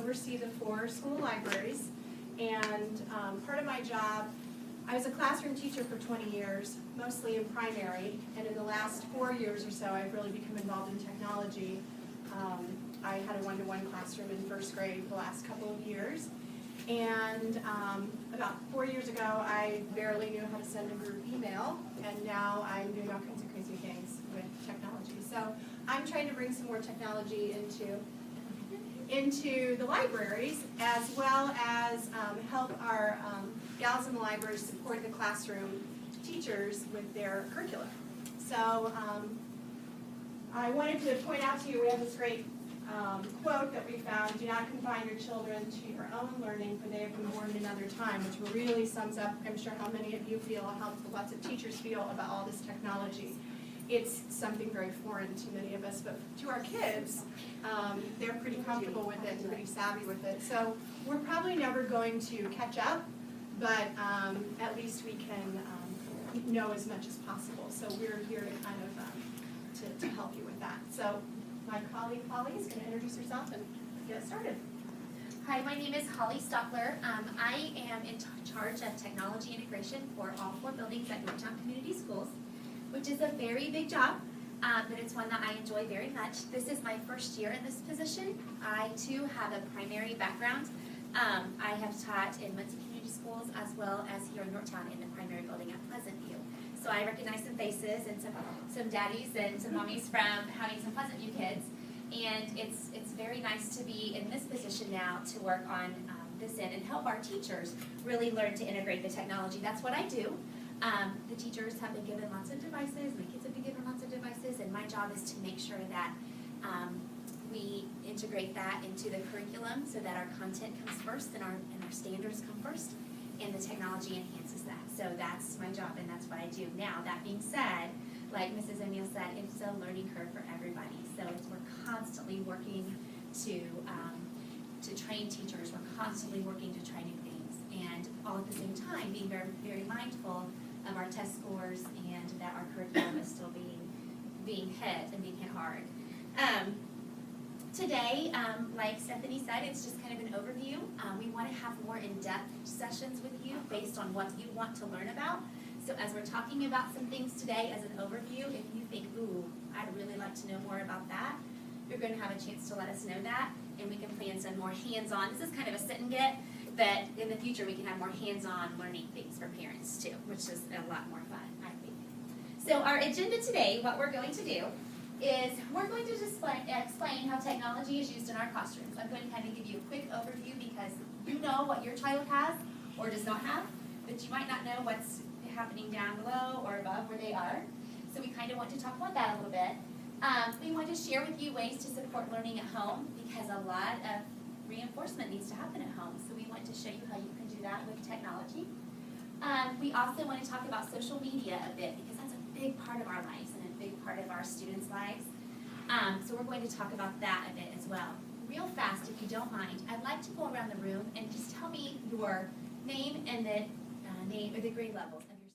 oversee the 4 school libraries, and part of my job, I was a classroom teacher for 20 years, mostly in primary, and in the last 4 years or so, I've really become involved in technology. I had a one-to-one classroom in first grade the last couple of years, and about 4 years ago, I barely knew how to send a group email, and now I'm doing all kinds of crazy things with technology. So I'm trying to bring some more technology into the libraries, as well as help our gals in the libraries support the classroom teachers with their curriculum. So I wanted to point out to you, we have this great quote that we found: "Do not confine your children to your own learning, for they have been born in another time," which really sums up, I'm sure, how many of you feel, how lots of teachers feel about all this technology. It's something very foreign to many of us, but to our kids, they're pretty comfortable with it and pretty savvy with it. So we're probably never going to catch up, but at least we can know as much as possible. So we're here to kind of to help you with that. So my colleague Holly is going to introduce herself and get us started. Hi, my name is Holly Stockler. I am in charge of technology integration for all 4 buildings at Yorktown Community Schools, which is a very big job, but it's one that I enjoy very much. This is my first year in this position. I too have a primary background. I have taught in Muncie Community Schools as well as here in Yorktown in the primary building at Pleasant View. So I recognize some faces and some daddies and some mommies from having some Pleasant View kids. And it's very nice to be in this position now to work on this end and help our teachers really learn to integrate the technology. That's what I do. The teachers have been given lots of devices, my kids have been given lots of devices, and my job is to make sure that we integrate that into the curriculum so that our content comes first and our standards come first, and the technology enhances that. So that's my job, and that's what I do. Now, that being said, like Mrs. Emile said, it's a learning curve for everybody. So we're constantly working to train teachers. We're constantly working to try new things, and all at the same time being very, very mindful of our test scores and that our curriculum is still being hit and being hit hard. Today, like Stephanie said, it's just kind of an overview. We want to have more in-depth sessions with you based on what you want to learn about. So as we're talking about some things today as an overview, if you think, ooh, I'd really like to know more about that, you're going to have a chance to let us know that, and we can plan some more hands-on. This is kind of a sit and get, but in the future we can have more hands-on learning things for parents too, which is a lot more fun, I think. So our agenda today, what we're going to do is we're going to explain how technology is used in our classrooms. I'm going to kind of give you a quick overview because you know what your child has or does not have, but you might not know what's happening down below or above where they are. So we kind of want to talk about that a little bit. We want to share with you ways to support learning at home because a lot of reinforcement needs to happen at home. So we want to show you how you can do that with technology. We also want to talk about social media a bit because that's a big part of our lives and a big part of our students' lives. So we're going to talk about that a bit as well. Real fast, if you don't mind, I'd like to go around the room and just tell me your name and the name or the grade levels.